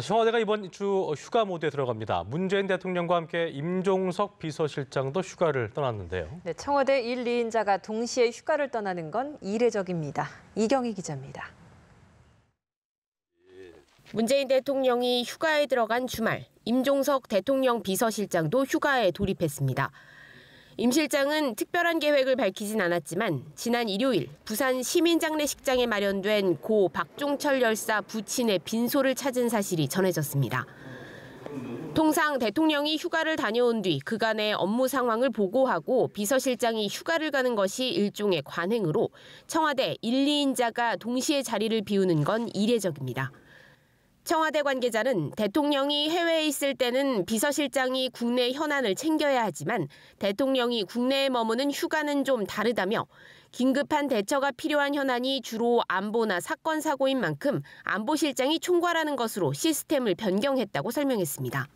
청와대가 이번 주 휴가 모드에 들어갑니다. 문재인 대통령과 함께 임종석 비서실장도 휴가를 떠났는데요. 네, 청와대 1, 2인자가 동시에 휴가를 떠나는 건 이례적입니다. 이경희 기자입니다. 문재인 대통령이 휴가에 들어간 주말, 임종석 대통령 비서실장도 휴가에 돌입했습니다. 임 실장은 특별한 계획을 밝히진 않았지만 지난 일요일 부산 시민장례식장에 마련된 고 박종철 열사 부친의 빈소를 찾은 사실이 전해졌습니다. 통상 대통령이 휴가를 다녀온 뒤 그간의 업무 상황을 보고하고 비서실장이 휴가를 가는 것이 일종의 관행으로 청와대 1, 2인자가 동시에 자리를 비우는 건 이례적입니다. 청와대 관계자는 대통령이 해외에 있을 때는 비서실장이 국내 현안을 챙겨야 하지만 대통령이 국내에 머무는 휴가는 좀 다르다며 긴급한 대처가 필요한 현안이 주로 안보나 사건 사고인 만큼 안보실장이 총괄하는 것으로 시스템을 변경했다고 설명했습니다.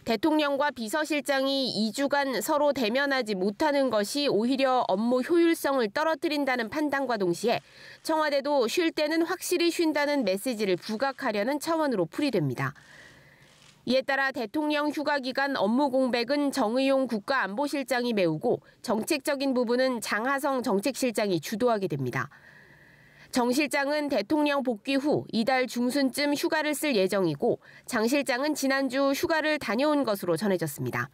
대통령과 비서실장이 2주간 서로 대면하지 못하는 것이 오히려 업무 효율성을 떨어뜨린다는 판단과 동시에 청와대도 쉴 때는 확실히 쉰다는 메시지를 부각하려는 차원으로 풀이됩니다. 이에 따라 대통령 휴가 기간 업무 공백은 정의용 국가안보실장이 메우고 정책적인 부분은 장하성 정책실장이 주도하게 됩니다. 정 실장은 대통령 복귀 후 이달 중순쯤 휴가를 쓸 예정이고 장 실장은 지난주 휴가를 다녀온 것으로 전해졌습니다.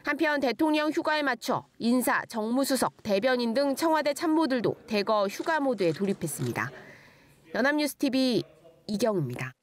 한편 대통령 휴가에 맞춰 인사, 정무수석, 대변인 등 청와대 참모들도 대거 휴가 모드에 돌입했습니다. 연합뉴스TV 이경입니다.